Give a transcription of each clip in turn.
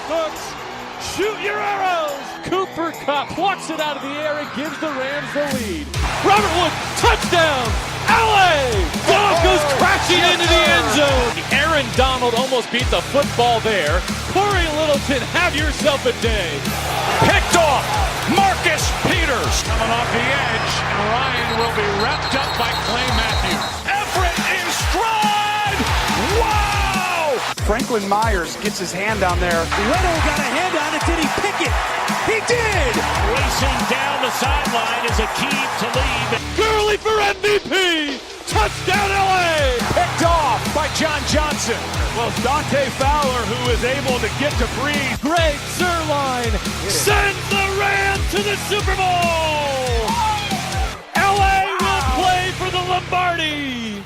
hooks. Shoot your arrows. Cooper Kupp plucks it out of the air and gives the Rams the lead. Robert Woods, touchdown. LA! Dog goes crashing into the end zone. Aaron Donald almost beat the football there. Corey Littleton, have yourself a day. Picked off. Marcus Peters coming off the edge. And Ryan will be wrapped up by Clay Matthews. Everett in stride. Wow! Franklin Myers gets his hand down there. Little got a hand on it. Did he pick it? He did! Racing down the sideline is Akeem Talib. Gurley for MVP! Touchdown LA! Picked off by John Johnson. Well, Dante Fowler, who is able to get to breathe. Greg Zuerlein sends the Rams to the Super Bowl! LA will play for the Lombardi!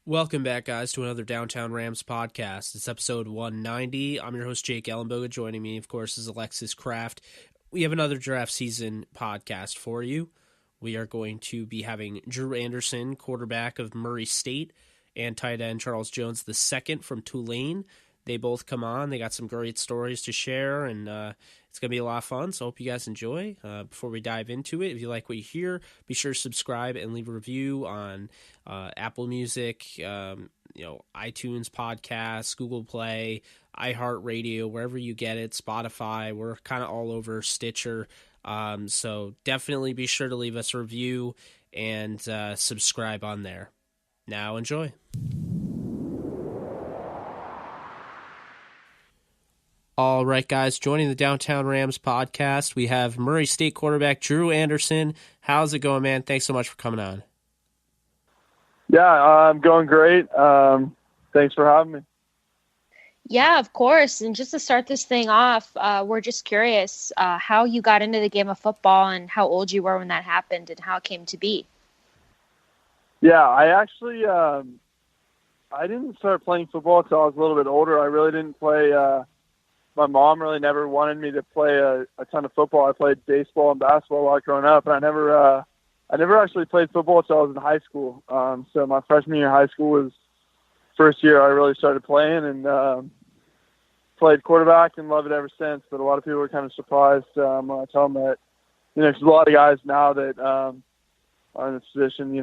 Welcome back, guys, to another Downtown Rams podcast. It's episode 190. I'm your host, Jake Ellenboga. Joining me, of course, is Alexis Kraft. We have another draft season podcast for you. We are going to be having Drew Anderson, quarterback of Murray State, and tight end Charles Jones II from Tulane. They both come on. They got some great stories to share, and it's going to be a lot of fun, so I hope you guys enjoy. Before we dive into it, if you like what you hear, be sure to subscribe and leave a review on Apple Music, iTunes Podcasts, Google Play, iHeartRadio, wherever you get it, Spotify. We're kind of all over, Stitcher. So definitely be sure to leave us a review and subscribe on there. Now enjoy. All right, guys, joining the Downtown Rams podcast, we have Murray State quarterback Drew Anderson. How's it going, man? Thanks so much for coming on. Yeah, I'm going great. Thanks for having me. Yeah, of course. And just to start this thing off, we're just curious how you got into the game of football and how old you were when that happened and how it came to be. Yeah, I actually I didn't start playing football until I was a little bit older. I really didn't play. My mom really never wanted me to play a ton of football. I played baseball and basketball while growing up, and I never actually played football until I was in high school. So my freshman year of high school was first year I really started playing and played quarterback and loved it ever since. But a lot of people were kind of surprised when I tell them that, because a lot of guys now that are in this position,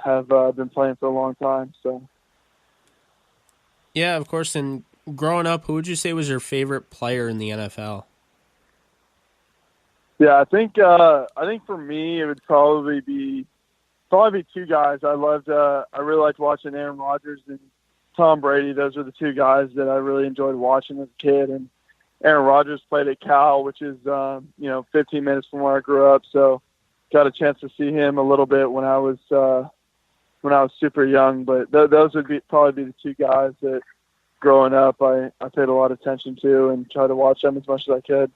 have been playing for a long time. So. Yeah, of course. And growing up, who would you say was your favorite player in the NFL? Yeah, I think for me it would probably be two guys. I really liked watching Aaron Rodgers and Tom Brady. Those are the two guys that I really enjoyed watching as a kid. And Aaron Rodgers played at Cal, which is 15 minutes from where I grew up. So got a chance to see him a little bit when I was super young. But those would probably be the two guys that growing up I paid a lot of attention to and tried to watch them as much as I could.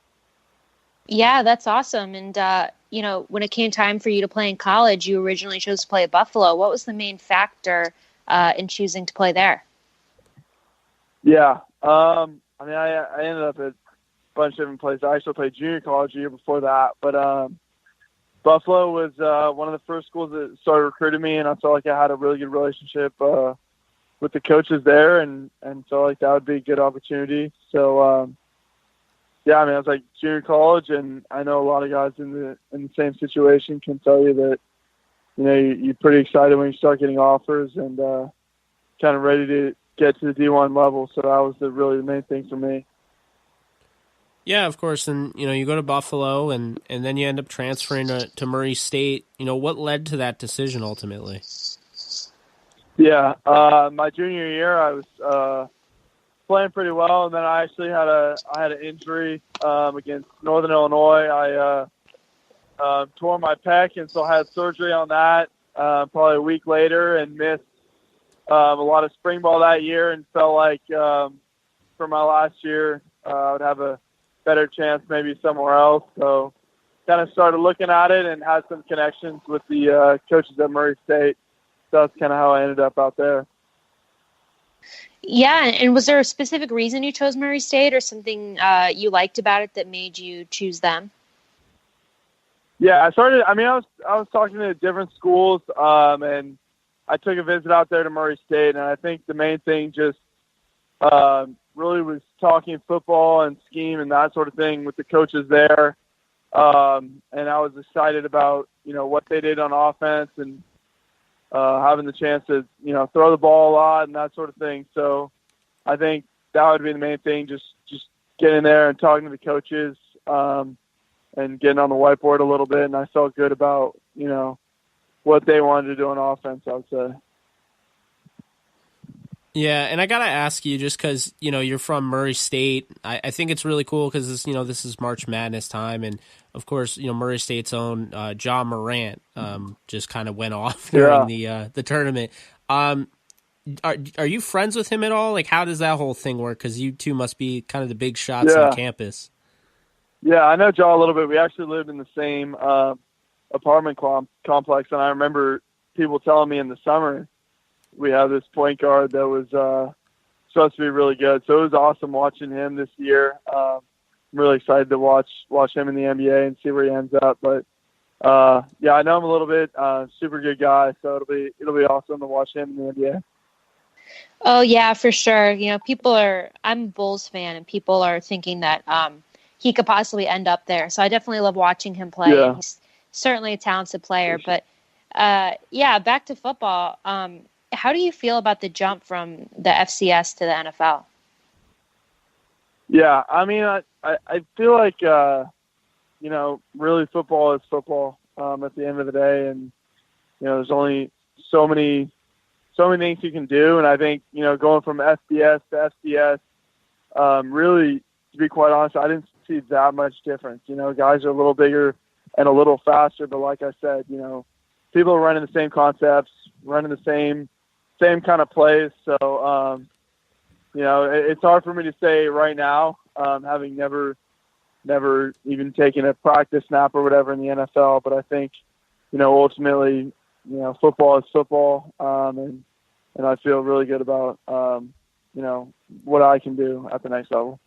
Yeah, that's awesome. And, when it came time for you to play in college, you originally chose to play at Buffalo. What was the main factor in choosing to play there? Yeah. I ended up at a bunch of different places. I actually played junior college the year before that. But Buffalo was one of the first schools that started recruiting me, and I felt like I had a really good relationship with the coaches there and felt like that would be a good opportunity. So, I was like junior college, and I know a lot of guys in the same situation can tell you that, you're pretty excited when you start getting offers and kind of ready to get to the D1 level. So that was really the main thing for me. Yeah, of course. And, you go to Buffalo and then you end up transferring to Murray State. What led to that decision ultimately? Yeah, my junior year, I was playing pretty well, and then I actually had an injury against Northern Illinois. I tore my pec, and so I had surgery on that probably a week later, and missed a lot of spring ball that year, and felt like for my last year I would have a better chance maybe somewhere else. So kind of started looking at it and had some connections with the coaches at Murray State. So that's kind of how I ended up out there. Yeah, and was there a specific reason you chose Murray State or something you liked about it that made you choose them? Yeah, I was talking to different schools, and I took a visit out there to Murray State, and I think the main thing just really was talking football and scheme and that sort of thing with the coaches there. And I was excited about, what they did on offense and having the chance to, throw the ball a lot and that sort of thing. So I think that would be the main thing, just getting there and talking to the coaches and getting on the whiteboard a little bit. And I felt good about, what they wanted to do on offense, I would say. Yeah, and I got to ask you, just because, you're from Murray State, I think it's really cool because, this is March Madness time. And, of course, Murray State's own John Morant just kind of went off during the tournament. Are you friends with him at all? Like, how does that whole thing work? Because you two must be kind of the big shots on campus. Yeah, I know John a little bit. We actually lived in the same apartment complex, and I remember people telling me in the summer we have this point guard that was supposed to be really good. So it was awesome watching him this year. I'm really excited to watch him in the NBA and see where he ends up. But I know him a little bit. Super good guy, so it'll be awesome to watch him in the NBA. Oh yeah, for sure. I'm a Bulls fan, and people are thinking that he could possibly end up there. So I definitely love watching him play. Yeah. He's certainly a talented player. But back to football. How do you feel about the jump from the FCS to the NFL? Yeah, I mean, I feel like really football is football at the end of the day, and there's only so many things you can do, and I think going from FBS to FCS, really, to be quite honest, I didn't see that much difference. Guys are a little bigger and a little faster, but like I said, people are running the same concepts, running the same kind of plays. So, it's hard for me to say right now, having never even taken a practice snap or whatever in the NFL. But I think, ultimately, football is football. And I feel really good about, what I can do at the next level.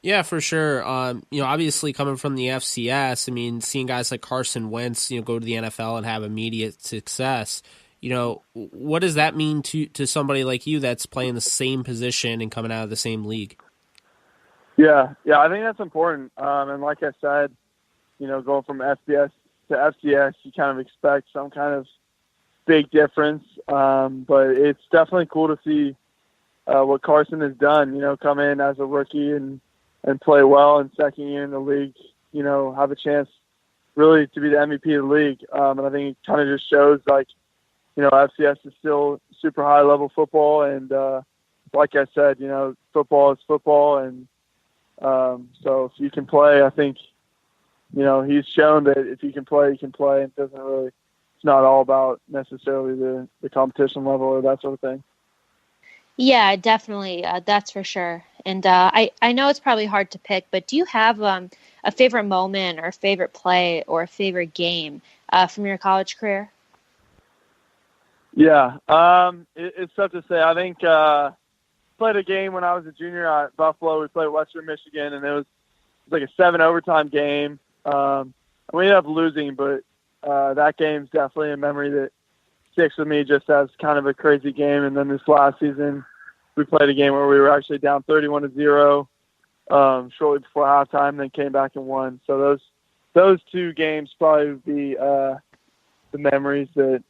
Yeah, for sure. Obviously coming from the FCS, I mean, seeing guys like Carson Wentz, go to the NFL and have immediate success, what does that mean to somebody like you that's playing the same position and coming out of the same league? Yeah, I think that's important. And like I said, going from FBS to FCS, you kind of expect some kind of big difference. But it's definitely cool to see what Carson has done, come in as a rookie and play well in second year in the league, have a chance really to be the MVP of the league. And I think it kind of just shows like, FCS is still super high level football. And like I said, football is football. And so if you can play, I think, he's shown that if you can play, you can play. It doesn't really, it's not all about necessarily the competition level or that sort of thing. Yeah, definitely. That's for sure. And I know it's probably hard to pick, but do you have a favorite moment or a favorite play or a favorite game from your college career? Yeah, it's tough to say. I think played a game when I was a junior at Buffalo. We played Western Michigan, and it was like a 7 overtime game. We ended up losing, but that game's definitely a memory that sticks with me just as kind of a crazy game. And then this last season, we played a game where we were actually down 31-0 shortly before halftime, then came back and won. So those two games probably would be the memories that,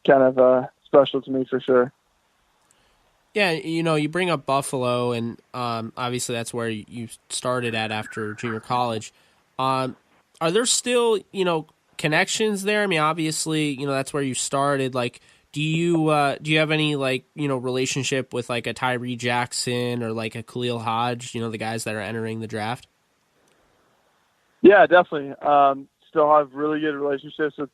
kind of special to me for sure. Yeah, you bring up Buffalo, and obviously that's where you started at after junior college. Are there still, connections there? I mean, obviously, that's where you started. Like, do you have any relationship with like a Tyree Jackson or like a Khalil Hodge? The guys that are entering the draft. Yeah, definitely. Still have really good relationships with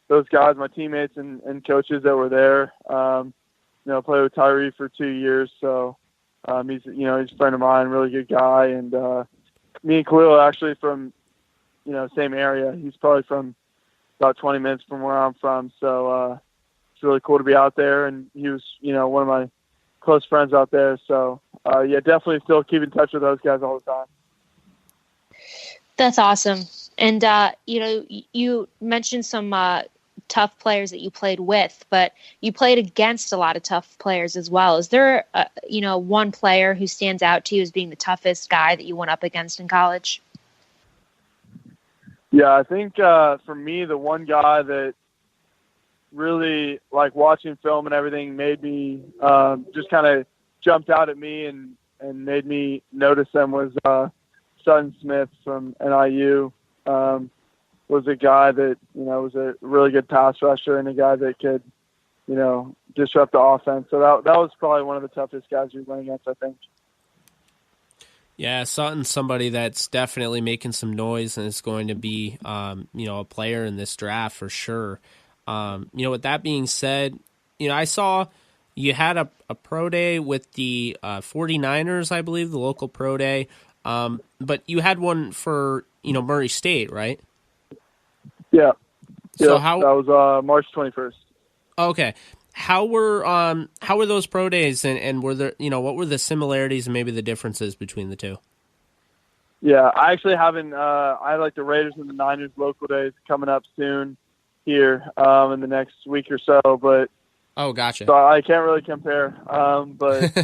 those guys, my teammates and coaches that were there. Played with Tyree for 2 years, so he's a friend of mine, really good guy, and me and Khalil are actually from same area. He's probably from about 20 minutes from where I'm from, so it's really cool to be out there. And he was one of my close friends out there, so definitely still keep in touch with those guys all the time. That's awesome. And you mentioned some tough players that you played with, but you played against a lot of tough players as well. Is there, one player who stands out to you as being the toughest guy that you went up against in college? Yeah, I think for me, the one guy that really, like, watching film and everything made me just kind of jumped out at me and made me notice them was Sutton Smith from NIU. Was a guy that, was a really good pass rusher and a guy that could, disrupt the offense. So that was probably one of the toughest guys we went against, I think. Yeah, Sutton's somebody that's definitely making some noise and is going to be, a player in this draft for sure. With that being said, I saw you had a pro day with the 49ers, I believe, the local pro day. But you had one for, Murray State, right? Yeah. So that was March 21st. Okay. How were those pro days and were there, what were the similarities and maybe the differences between the two? Yeah, I actually haven't, I had the Raiders and the Niners local days coming up soon here in the next week or so, but oh, gotcha. So I can't really compare, but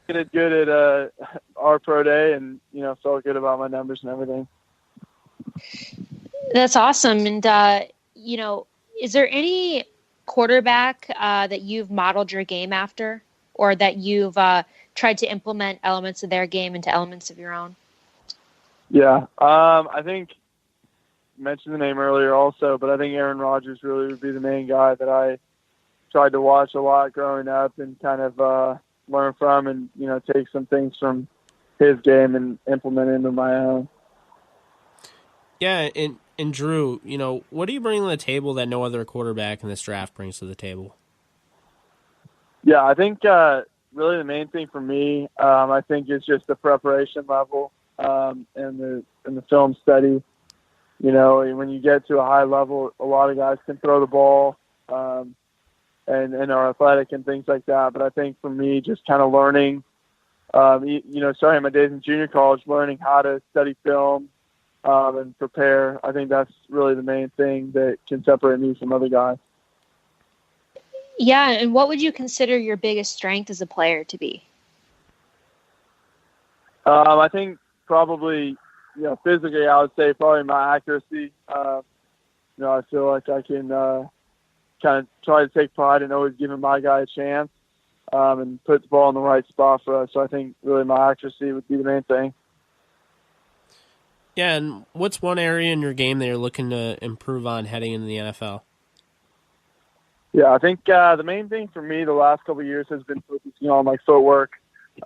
I did good at our pro day and, felt good about my numbers and everything. That's awesome. And, is there any quarterback that you've modeled your game after or that you've tried to implement elements of their game into elements of your own? Yeah, I think I mentioned the name earlier also, but I think Aaron Rodgers really would be the main guy that I tried to watch a lot growing up and kind of learn from and, take some things from his game and implement into my own. Yeah, and Drew, what do you bring to the table that no other quarterback in this draft brings to the table? Yeah, I think really the main thing for me, I think, is just the preparation level and the film study. When you get to a high level, a lot of guys can throw the ball and are athletic and things like that. But I think for me, just kind of learning, starting my days in junior college, learning how to study film and prepare. I think that's really the main thing that can separate me from other guys. Yeah, and what would you consider your biggest strength as a player to be? I think probably, physically, I would say probably my accuracy. I feel like I can kind of try to take pride in always giving my guy a chance and put the ball in the right spot for us. So I think really my accuracy would be the main thing. Yeah, and what's one area in your game that you're looking to improve on heading into the NFL? Yeah, I think the main thing for me the last couple of years has been focusing on my footwork.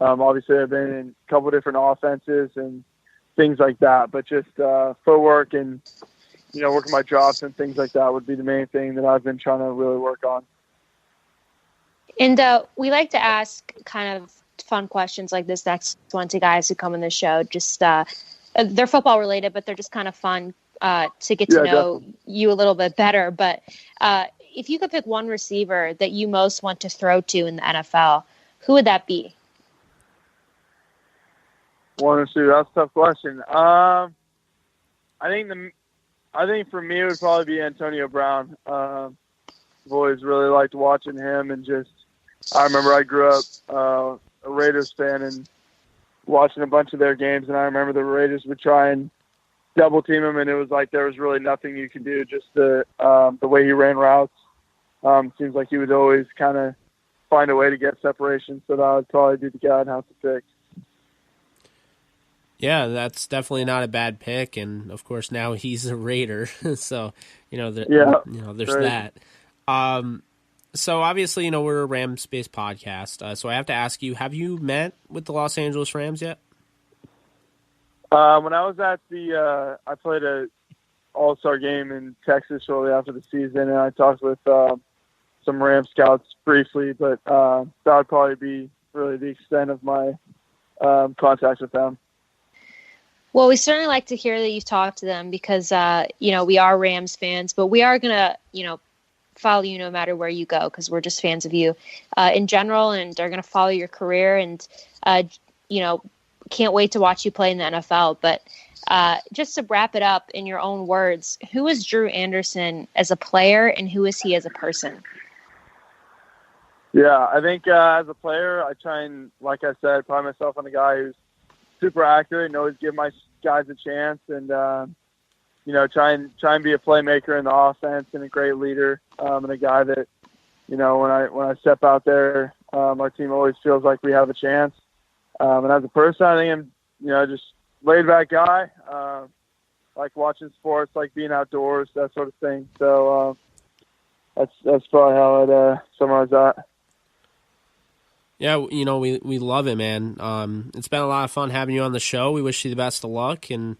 Obviously, I've been in a couple of different offenses and things like that, but just footwork and, working my drops and things like that would be the main thing that I've been trying to really work on. And we like to ask kind of fun questions like this next one to guys who come on the show. Just they're football related, but they're just kind of fun to get to know you a little bit better. But if you could pick one receiver that you most want to throw to in the NFL, who would that be? One or two, that's a tough question. I think for me it would probably be Antonio Brown. I've always really liked watching him, and I remember I grew up a Raiders fan and watching a bunch of their games, and I remember the Raiders would try and double team him, and it was like there was really nothing you could do. Just the way he ran routes. Seems like he would always kind of find a way to get separation, so that would probably be the guy I'd have to pick. Yeah, that's definitely not a bad pick, and of course now he's a Raider, so there's that. So obviously, we're a Rams-based podcast, so I have to ask you: have you met with the Los Angeles Rams yet? When I was at I played a All-Star game in Texas shortly after the season, and I talked with some Ram scouts briefly, but that would probably be really the extent of my contact with them. Well, we certainly like to hear that you've talked to them because, we are Rams fans, but we are going to, follow you no matter where you go because we're just fans of you in general and are going to follow your career and, can't wait to watch you play in the NFL. But just to wrap it up in your own words, who is Drew Anderson as a player and who is he as a person? Yeah, I think as a player, I try and, like I said, pride myself on a guy who's super accurate and always give my guys a chance, and try and be a playmaker in the offense and a great leader, and a guy that, when I step out there, our team always feels like we have a chance. And as a person, I think I'm just laid back guy, like watching sports, like being outdoors, that sort of thing. So that's probably how I'd summarize that. Yeah, we love it, man. It's been a lot of fun having you on the show. We wish you the best of luck, and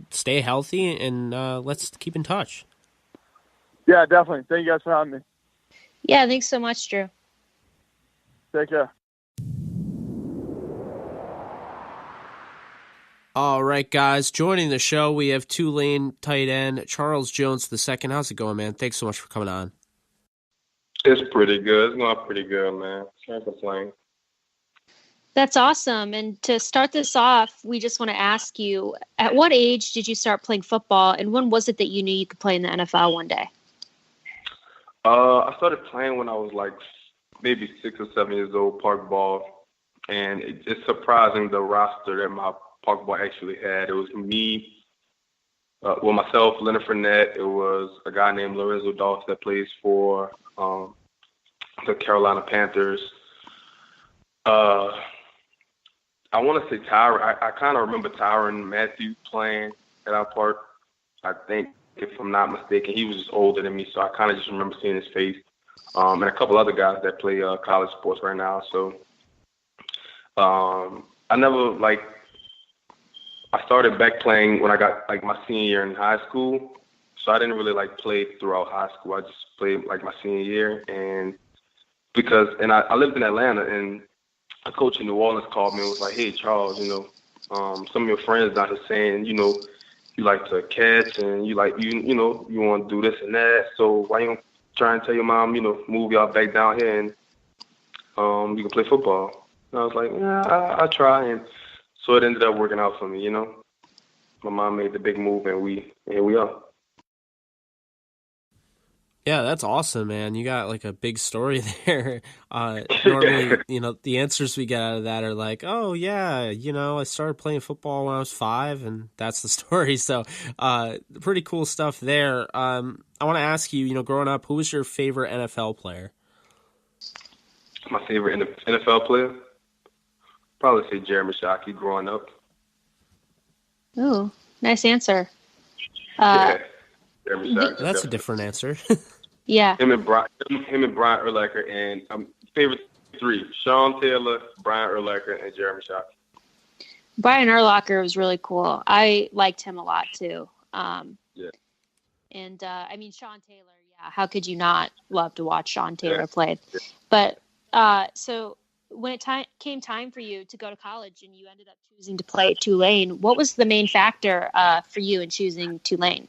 stay healthy, and let's keep in touch. Yeah, definitely. Thank you guys for having me. Yeah, thanks so much, Drew. Take care. All right, guys. Joining the show, we have Tulane tight end Charles Jones II. How's it going, man? Thanks so much for coming on. It's pretty good. It's going pretty good, man. Can't complain. That's awesome. And to start this off, we just want to ask you, at what age did you start playing football, and when was it that you knew you could play in the NFL one day? I started playing when I was like maybe 6 or 7 years old, park ball. And it's surprising the roster that my park ball actually had. It was me, myself, Leonard Fournette. It was a guy named Lorenzo Dawson that plays for the Carolina Panthers. I want to say Tyron. I kind of remember Tyron Matthew playing at our park. I think, if I'm not mistaken, he was just older than me, so I kind of just remember seeing his face. And a couple other guys that play college sports right now. So I never, I started back playing when I got, my senior year in high school. So I didn't really, play throughout high school. I just played, my senior year. And I lived in Atlanta, and a coach in New Orleans called me and was like, "Hey, Charles, some of your friends out here saying, you like to catch and you want to do this and that. So why you don't try and tell your mom, move y'all back down here and you can play football?" And I was like, "Yeah, I'll try." And so it ended up working out for me, My mom made the big move, and here we are. Yeah, that's awesome, man. You got a big story there. Normally, the answers we get out of that are like, "Oh yeah, I started playing football when I was 5, and that's the story." So, pretty cool stuff there. I want to ask you, growing up, who was your favorite NFL player? My favorite NFL player? Probably say Jeremy Shockey growing up. Ooh, nice answer. Yeah, Jeremy Shockey. That's a different answer. Yeah. Him and Brian Urlacher, and favorite 3: Sean Taylor, Brian Urlacher, and Jeremy Shockey. Brian Urlacher was really cool. I liked him a lot too. Yeah. And Sean Taylor, yeah, how could you not love to watch Sean Taylor play? Yeah. But so when it came time for you to go to college and you ended up choosing to play at Tulane, what was the main factor for you in choosing Tulane?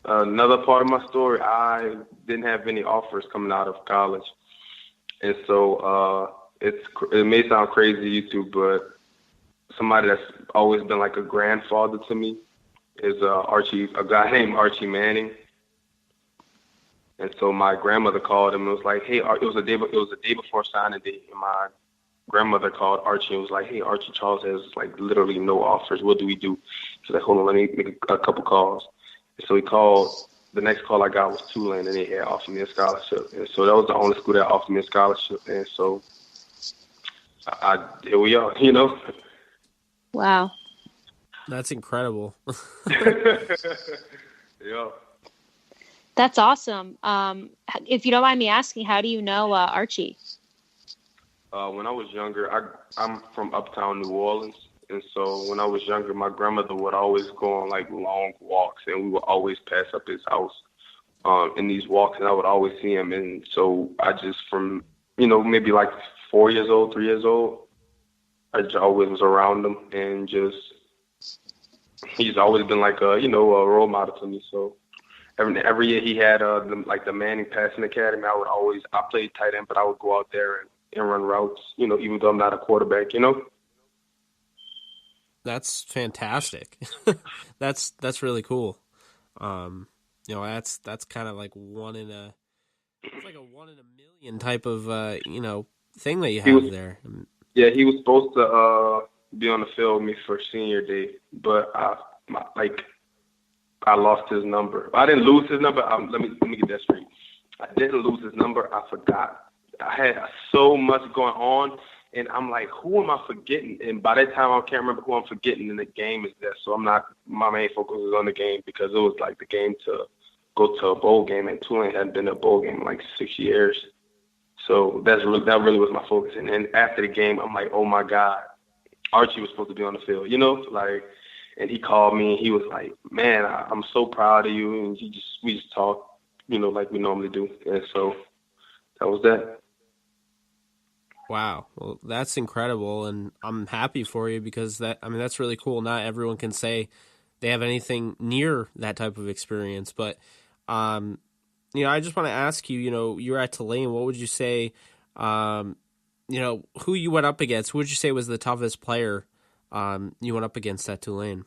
Another part of my story, I didn't have any offers coming out of college. And so it may sound crazy to you two, but somebody that's always been like a grandfather to me is a guy named Archie Manning. And so my grandmother called him and was like, "Hey," it was a day before signing day, and my grandmother called Archie and was like, "Hey, Archie, Charles has literally no offers. What do we do?" She's like, "Hold on, let me make a couple calls." And so he called. The next call I got was Tulane, and they had offered me a scholarship. And so that was the only school that offered me a scholarship. And so here we are, Wow. That's incredible. Yeah. That's awesome. If you don't mind me asking, how do you know Archie? When I was younger, I'm from uptown New Orleans. And so when I was younger, my grandmother would always go on long walks, and we would always pass up his house in these walks, and I would always see him. And so I just, from, maybe 4 years old, 3 years old, I just always was around him, and he's always been a role model to me. So every year he had the Manning Passing Academy. I played tight end, but I would go out there and and run routes, even though I'm not a quarterback, That's fantastic. That's really cool. That's kind of like it's like a 1 in a million type of thing that you have there. Yeah, he was supposed to be on the field with me for senior day, but I lost his number. I didn't lose his number. Let me get that straight. I didn't lose his number. I forgot. I had so much going on, and I'm like, who am I forgetting? And by that time, I can't remember who I'm forgetting, and the game is there. So my main focus is on the game because it was like the game to go to a bowl game, and Tulane hadn't been to a bowl game in like 6 years. So that really was my focus. And then after the game, I'm like, oh my God, Archie was supposed to be on the field, and he called me and he was like, man, I'm so proud of you. And we just talked, like we normally do. And so that was that. Wow. Well, that's incredible. And I'm happy for you because that's really cool. Not everyone can say they have anything near that type of experience, but, I just want to ask you, you were at Tulane. What would you say, who you went up against? Who would you say was the toughest player you went up against at Tulane?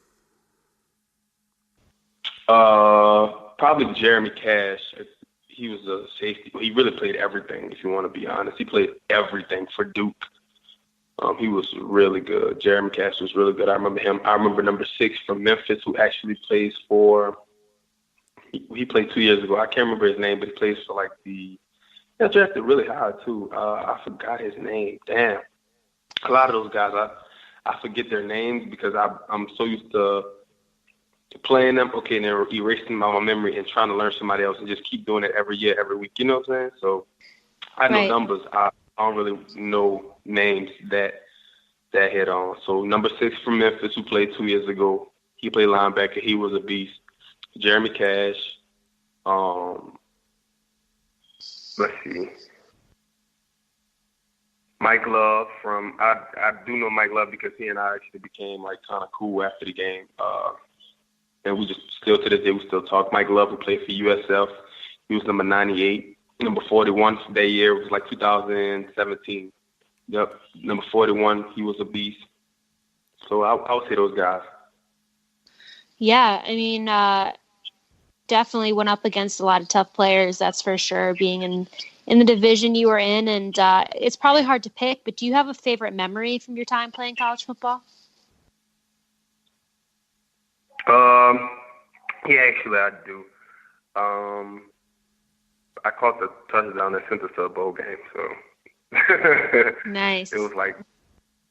Probably Jeremy Cash. He was a safety. He really played everything, if you want to be honest. He played everything for Duke. He was really good. Jeremy Cash was really good. I remember him. I remember number 6 from Memphis who actually plays for he played 2 years ago. I can't remember his name, but he plays for he got drafted really high too. I forgot his name. Damn. A lot of those guys, I forget their names because I'm so used to playing them, okay, and then erasing them out of my memory and trying to learn somebody else and just keep doing it every year, every week. You know what I'm saying? So I know numbers. I don't really know names that head on. So number 6 from Memphis who played 2 years ago, he played linebacker. He was a beast. Jeremy Cash. Let's see. Mike Love I do know Mike Love because he and I actually became kind of cool after the game. And we just still to this day we still talk. Mike Love, who played for USF, he was number 98. Number 41 for that year was 2017. Yep, number 41, he was a beast. So I would say those guys. Yeah, definitely went up against a lot of tough players, that's for sure, being in the division you were in. And it's probably hard to pick, but do you have a favorite memory from your time playing college football? Yeah, actually I do. I caught the touchdown that sent us to a bowl game, so nice. It was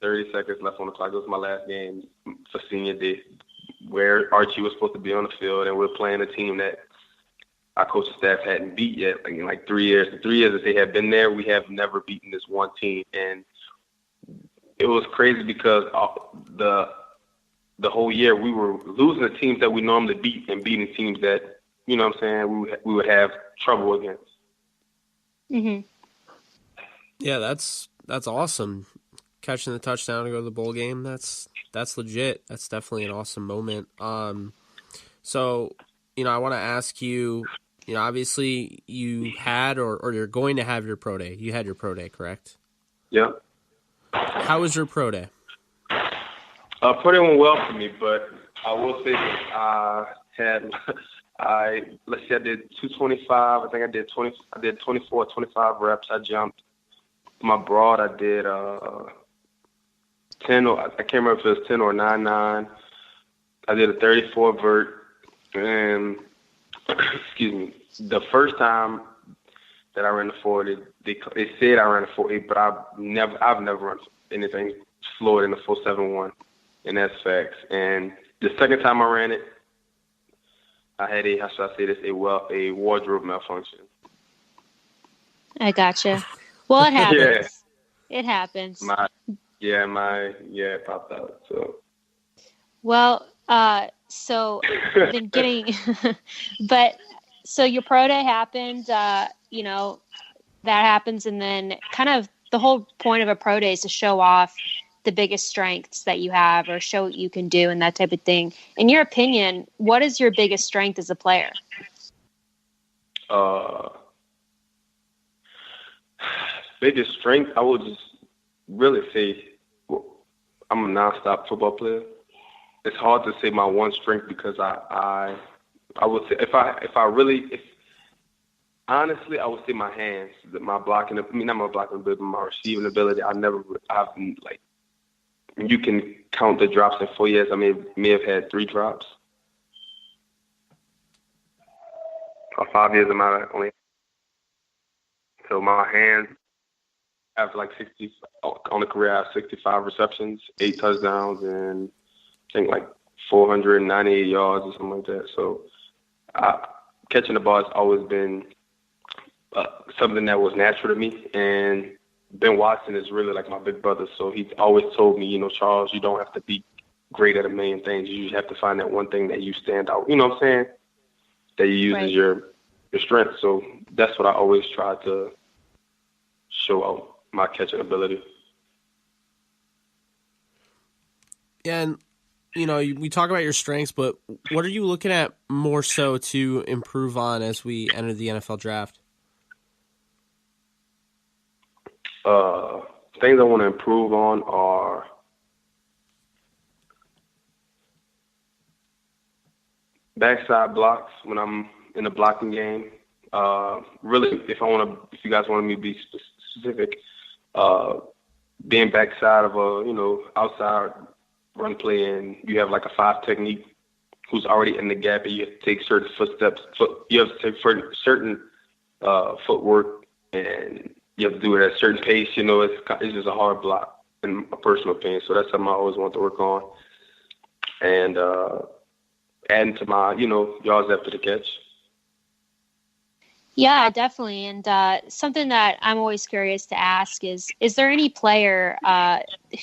30 seconds left on the clock. It was my last game for senior day, where Archie was supposed to be on the field, and we're playing a team that our coaching staff hadn't beat yet, in 3 years. The 3 years that they have been there, we have never beaten this one team, and it was crazy because the whole year we were losing the teams that we normally beat and beating teams that, you know what I'm saying, we would have trouble against. Mm-hmm. Yeah, that's awesome. Catching the touchdown to go to the bowl game, that's legit. That's definitely an awesome moment. So, I want to ask you, obviously you had or you're going to have your pro day. You had your pro day, correct? Yeah. How was your pro day? Pro day went well for me, but I will say that I did 225. I think I did 24, 25 reps. I jumped. My broad, I did 10, or I can't remember if it was 10 or 9.9. I did a 34 vert, and excuse me, the first time that I ran the 40, they said I ran a 4.8, but I've never run anything slower than a 4.71, and that's facts. And the second time I ran it, I had a wardrobe malfunction. I gotcha. Well, it happens. Yeah. It happens. It popped out. So. Well, so then so your pro day happened, that happens, and then kind of the whole point of a pro day is to show off the biggest strengths that you have or show what you can do and that type of thing. In your opinion, what is your biggest strength as a player? biggest strength, I would just really say I'm a nonstop football player. It's hard to say my one strength because I would say honestly, I would say my hands, my blocking. I mean, not my blocking ability, but my receiving ability. I've like, you can count the drops in 4 years. I may have had 3 drops. Or 5 years, I might only. So my hands have like 60 on the career. I have 65 receptions, 8 touchdowns, and I think like 498 yards or something like that. So catching the ball has always been something that was natural to me. And Ben Watson is really like my big brother. So he's always told me, Charles, you don't have to be great at a million things. You just have to find that one thing that you stand out. You know what I'm saying? That you use as your strength. So that's what I always try to show out, my catching ability. And, we talk about your strengths, but what are you looking at more so to improve on as we enter the NFL draft? Things I want to improve on are backside blocks when I'm in the blocking game. Really, if you guys want me to be specific, being backside of outside run play, and you have like a 5 technique who's already in the gap, and you have to take certain footsteps. You have to take certain footwork, and you have to do it at a certain pace. It's just a hard block in my personal opinion. So that's something I always want to work on. And adding to my, yards after the catch. Yeah, definitely. And something that I'm always curious to ask is there any player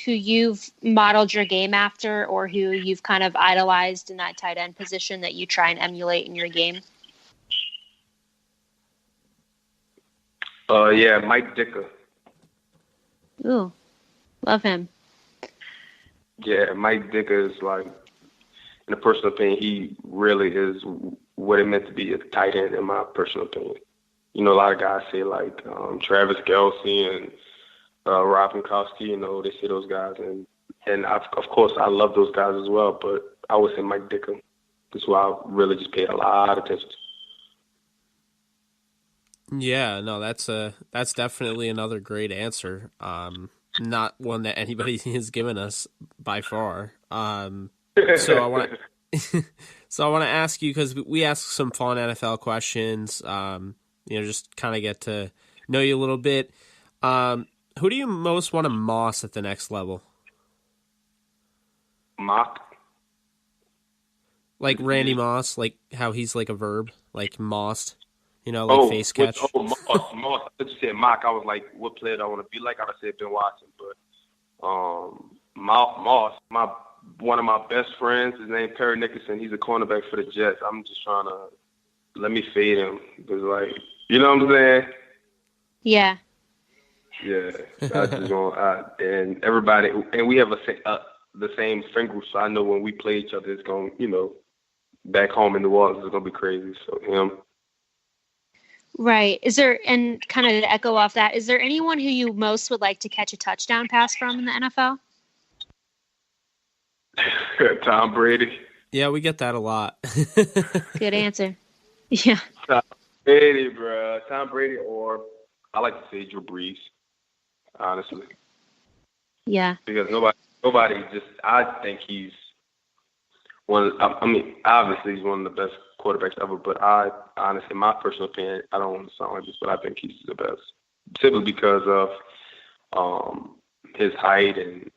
who you've modeled your game after, or who you've kind of idolized in that tight end position that you try and emulate in your game? Yeah, Mike Dicker. Ooh, love him. Yeah, Mike Dicker is like, in a personal opinion, he really is what it meant to be a tight end, in my personal opinion. A lot of guys say like Travis Kelce and Rob Gronkowski, they say those guys. And of course, I love those guys as well, but I would say Mike Dicker is who I really just paid a lot of attention to. Yeah, no, that's definitely another great answer. Not one that anybody has given us by far. So I want to ask you, because we ask some fun NFL questions. Just kind of get to know you a little bit. Who do you most want to moss at the next level? Mock? Like Randy Moss, like how he's like a verb, like mossed. Face catch. Moss. I thought you said mock. I was like, what player do I want to be like? I would say Ben Watson, but Moss, one of my best friends, his name Perry Nickerson. He's a cornerback for the Jets. I'm just trying to let me fade him because, like, you know what I'm saying? Yeah. Yeah. I just want and everybody, and we have the same friend group, so I know when we play each other, it's going, back home in New Orleans, it's gonna be crazy. So him. Right. And kind of to echo off that, is there anyone who you most would like to catch a touchdown pass from in the NFL? Tom Brady. Yeah, we get that a lot. Good answer. Yeah. Tom Brady, bro. Tom Brady, or I like to say Drew Brees, honestly. Yeah. Because nobody I think he's obviously he's one of the best quarterbacks ever, but I honestly, in my personal opinion, I don't want to sound like this, but I think he's the best. Simply because of his height and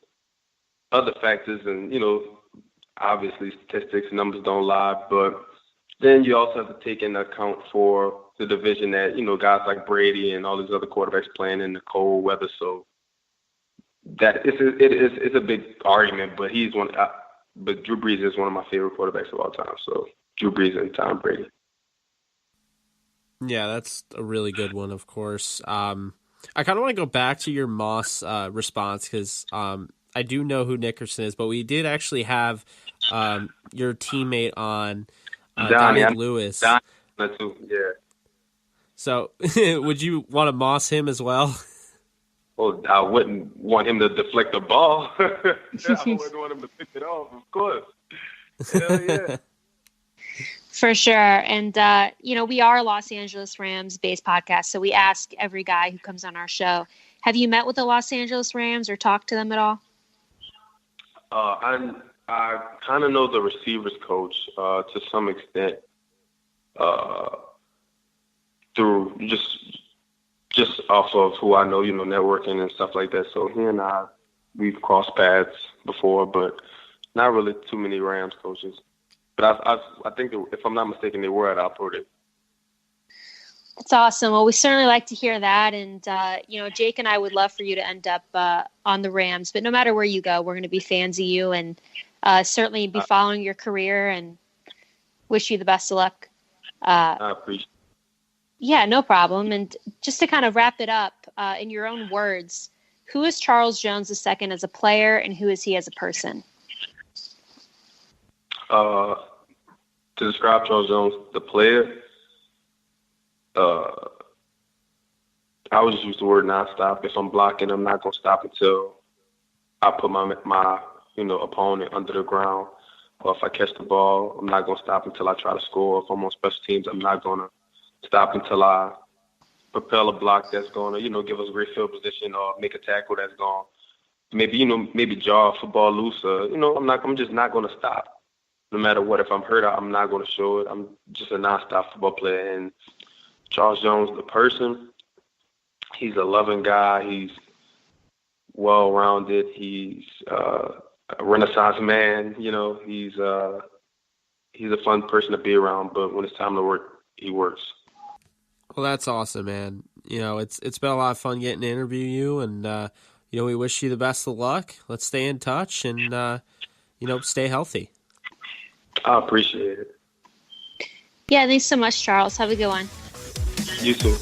other factors, and obviously statistics, numbers don't lie, but then you also have to take into account for the division that guys like Brady and all these other quarterbacks playing in the cold weather. So that it's a big argument, but but Drew Brees is one of my favorite quarterbacks of all time. So Drew Brees and Tom Brady. Yeah, that's a really good one, of course. I kind of want to go back to your Moss response because I do know who Nickerson is, but we did actually have your teammate on, Donnie Lewis. Donnie, too, yeah. So would you want to Moss him as well? Well, I wouldn't want him to deflect the ball. I wouldn't want him to pick it off, of course. Hell yeah. For sure. And, we are a Los Angeles Rams-based podcast, so we ask every guy who comes on our show, have you met with the Los Angeles Rams or talked to them at all? I kind of know the receivers coach to some extent through just off of who I know, networking and stuff like that. So he and we've crossed paths before, but not really too many Rams coaches. But I think that if I'm not mistaken, they were at Alberta. That's awesome. Well, we certainly like to hear that. And, Jake and I would love for you to end up on the Rams. But no matter where you go, we're going to be fans of you and certainly be following your career and wish you the best of luck. I appreciate it. Yeah, no problem. And just to kind of wrap it up, in your own words, who is Charles Jones II as a player and who is he as a person? To describe Charles Jones, the player, I would just use the word nonstop. If I'm blocking, I'm not going to stop until I put my opponent under the ground. Or if I catch the ball, I'm not going to stop until I try to score. If I'm on special teams, I'm not going to stop until I propel a block that's going to, give us a great field position or make a tackle that's going to maybe jaw a football loose. I'm just not going to stop. No matter what, if I'm hurt, I'm not going to show it. I'm just a nonstop football player. And Charles Jones, the person, he's a loving guy. He's well-rounded. He's a Renaissance man. He's a fun person to be around. But when it's time to work, he works. Well, that's awesome, man. It's been a lot of fun getting to interview you, and we wish you the best of luck. Let's stay in touch and stay healthy. I appreciate it. Yeah, thanks so much, Charles. Have a good one. You too.